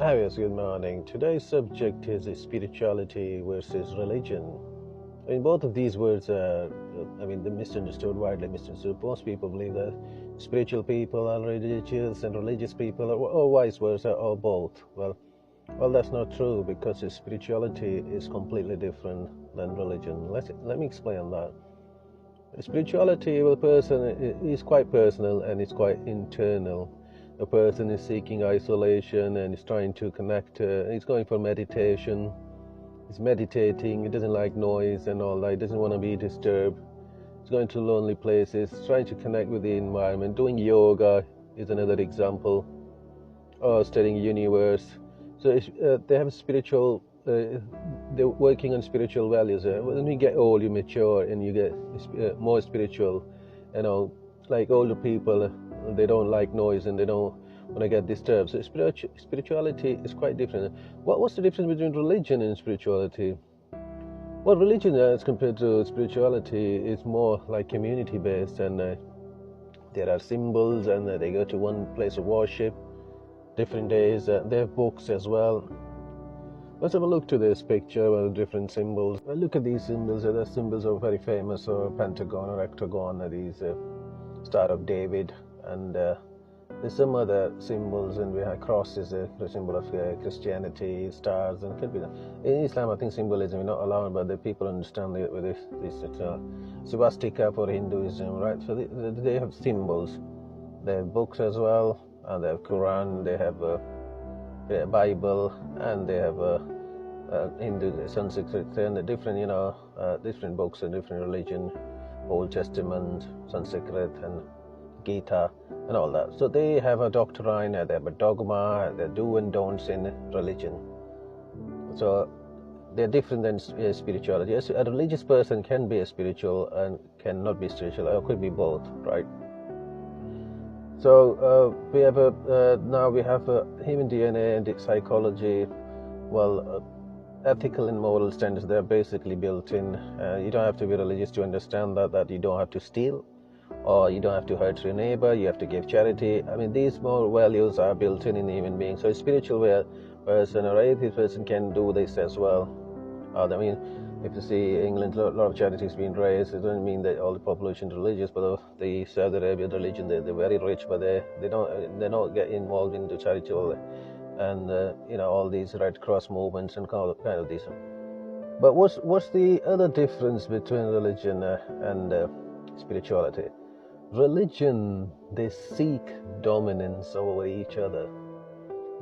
Hi, yes, good morning. Today's subject is spirituality versus religion. I mean, both of these words are, they're misunderstood, widely misunderstood. Most people believe that spiritual people are religious and religious people, or vice versa, or both. Well, that's not true because spirituality is completely different than religion. Let me explain that. Spirituality of a person is quite personal and it's quite internal. A person is seeking isolation and is trying to connect. He's going for meditation. He's meditating. He doesn't like noise and all that. He doesn't want to be disturbed. He's going to lonely places, trying to connect with the environment. Doing yoga is another example. Or studying universe. So they have spiritual. They're working on spiritual values. When you get old, you mature and you get more spiritual. You know, like older people, they don't like noise and they don't want to get disturbed. So spirituality is quite different. What's the difference between religion and spirituality? Well, religion, as compared to spirituality, is more like community-based, and there are symbols, and they go to one place of worship, different days. They have books as well. Let's have a look to this picture with different symbols. Look at these symbols. The symbols are very famous, or pentagon or octagon, these Star of David, and there's some other symbols, and we have crosses, a symbol of Christianity, stars, and could be. In Islam, I think symbolism is not allowed, but the people understand it with this swastika for Hinduism, right? So they have symbols. They have books as well, and they have Quran, they have Bible, and they have Hindu, Sanskrit, and different, different books and different religion, Old Testament, Sanskrit, and Gita, and all that. So they have a doctrine, they have a dogma, the do and don'ts in religion. So they're different than spirituality. A religious person can be a spiritual and cannot be spiritual, or could be both, right? So we have now we have human DNA and psychology. Well, ethical and moral standards, they're basically built in. You don't have to be religious to understand that you don't have to steal, or you don't have to hurt your neighbor, you have to give charity. I mean, these moral values are built in human beings. So a spiritual person or atheist person can do this as well. If you see England, a lot of charities being raised. It doesn't mean that all the population is religious, but the Saudi Arabian religion, they're very rich, but they don't get involved into charitable and all these Red Cross movements and kind of these. But what's the other difference between religion and spirituality? Religion, they seek dominance over each other.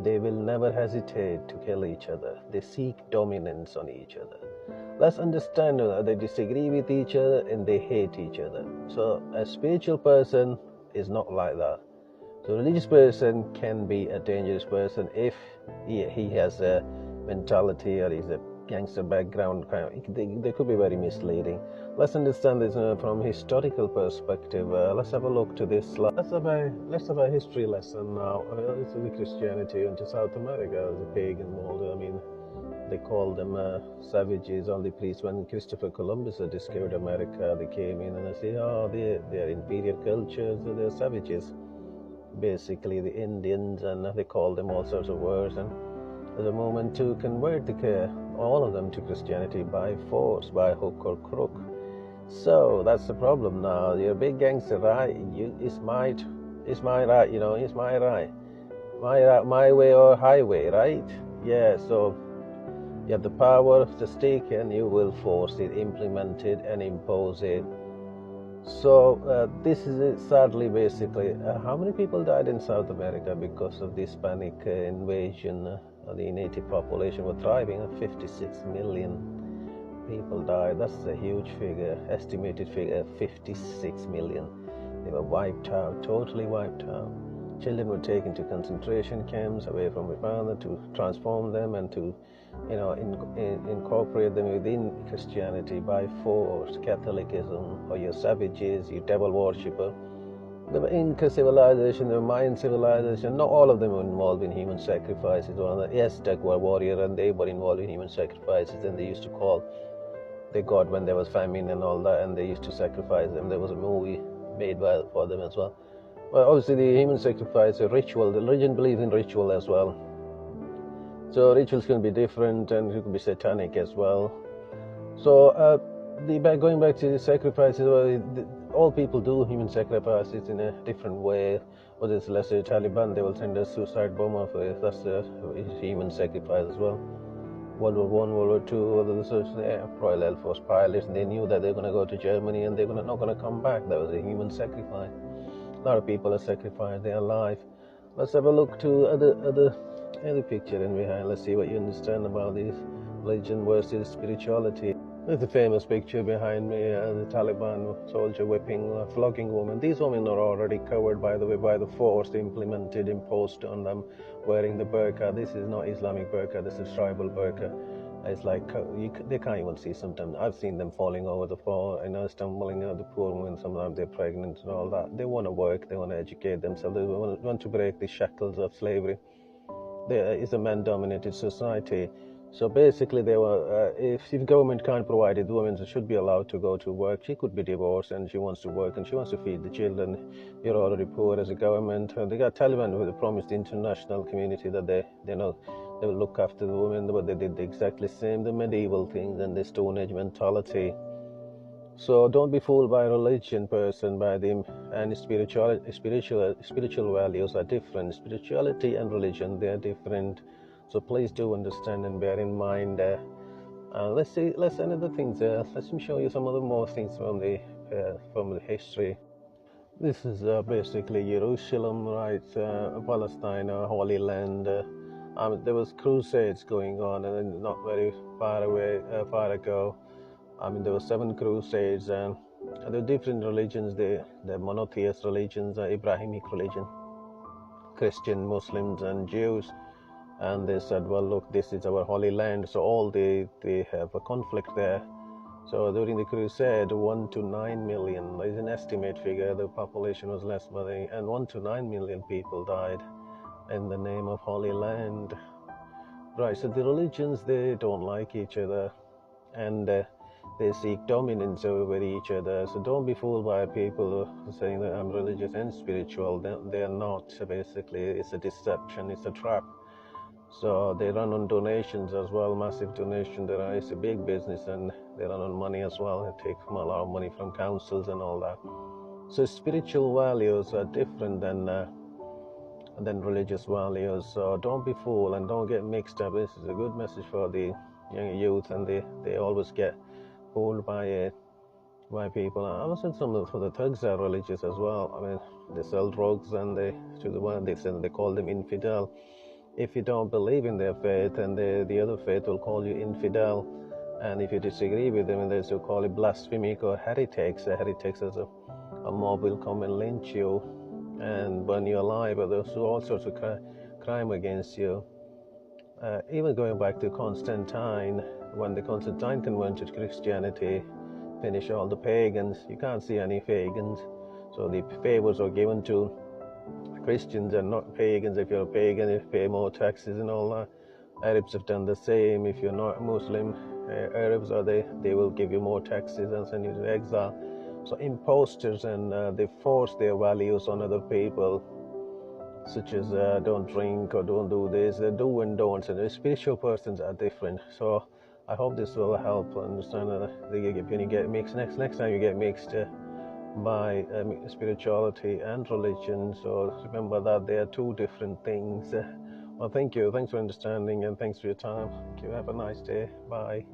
They will never hesitate to kill each other. They seek dominance on each other. Let's understand they disagree with each other and they hate each other. So a spiritual person is not like that. So a religious person can be a dangerous person if he has a mentality or he's a gangster background. They could be very misleading. Let's understand this from a historical perspective. Let's have a look to this. Let's have a history lesson now. This is the Christianity into South America as a pagan world. They called them savages. Only priests. When Christopher Columbus discovered America, they came in and they say, "Oh, they're inferior cultures. So they're savages." Basically, the Indians, and they called them all sorts of words. And there's a movement to convert all of them to Christianity by force, by hook or crook. So that's the problem now. You're a big gangster, right? It's my right. It's my right. My way or highway, right? Yeah. So you have the power of the stick, and you will force it, implement it, and impose it. So this is it, sadly, basically. How many people died in South America because of the Hispanic invasion? The native population were thriving. 56 million people died. That's a huge figure, estimated figure, 56 million. They were wiped out, totally wiped out. Children were taken to concentration camps away from their father to transform them and to incorporate them within Christianity by force. Catholicism, or you're savages, you devil worshipper. The Inca civilization, the Mayan civilization, not all of them were involved in human sacrifices. The Aztec were warrior and they were involved in human sacrifices, and they used to call the god when there was famine and all that, and they used to sacrifice them. There was a movie made for them as well. Well, obviously the human sacrifice, a ritual. The religion believes in ritual as well. So rituals can be different and it can be satanic as well. So going back to the sacrifices, all people do human sacrifices in a different way. Whether it's, let's say, Taliban, they will send a suicide bomber for it. That's a human sacrifice as well. World War One, World War Two, whether this was Royal Air Force pilots, they knew that they're going to go to Germany and they're not going to come back. That was a human sacrifice. A lot of people are sacrificed their life. Let's have a look to other picture in behind. Let's see what you understand about this religion versus spirituality. There's a famous picture behind me, the Taliban soldier flogging women. These women are already covered, by the way, by the force imposed on them, wearing the burqa. This is not Islamic burqa, this is tribal burqa. It's like, they can't even see sometimes. I've seen them falling over the floor, stumbling, the poor women, sometimes they're pregnant and all that. They want to work, they want to educate themselves, they want to break the shackles of slavery. There is a man-dominated society. So basically, if the government can't provide it, the women should be allowed to go to work. She could be divorced and she wants to work and she wants to feed the children. You're already poor as a government. They got Taliban who promised the international community that they will look after the women, but they did exactly the same, the medieval things and the Stone Age mentality. So don't be fooled by religion, and spiritual values are different. Spirituality and religion, they are different. So please do understand and bear in mind. Let's another things. Let me show you some other more things from the history. This is basically Jerusalem, right? Palestine, Holy Land. There was crusades going on, and not very far ago. There were 7 crusades, and there were different religions. The monotheist religions, Abrahamic religion, Christian, Muslims, and Jews. And they said, well, look, this is our holy land. So they have a conflict there. So during the crusade, 1 to 9 million is an estimate figure. The population was less, and 1 to 9 million people died in the name of Holy Land. Right, so the religions, they don't like each other, and they seek dominance over each other. So don't be fooled by people saying that I'm religious and spiritual. They're not. Basically, it's a deception, it's a trap. So they run on donations as well, massive donation. It's a big business, and they run on money as well. They take a lot of money from councils and all that. So spiritual values are different than religious values. So don't be fooled and don't get mixed up. This is a good message for the young youth, and they always get fooled by people. I was in for the thugs are religious as well. They sell drugs, and they call them infidel. If you don't believe in their faith, and the other faith will call you infidel, and if you disagree with them, they will call it blasphemic or heretics. Heretics as a mob will come and lynch you and burn you alive, or there's all sorts of crime against you. Even going back to Constantine, when the Constantine converted to Christianity, finished all the pagans. You can't see any pagans. So the favors are given to Christians and not pagans. If you're a pagan, you pay more taxes and all that. Arabs have done the same. If you're not Muslim, Arabs they will give you more taxes and send you to exile. So imposters, and they force their values on other people, such as don't drink or don't do this. They do and don'ts, and the spiritual persons are different. So I hope this will help understand that when you get mixed next time you get mixed by spirituality and religion. So remember that they are 2 different things. Well, thank you. Thanks for understanding, and thanks for your time. Thank you. Have a nice day. Bye.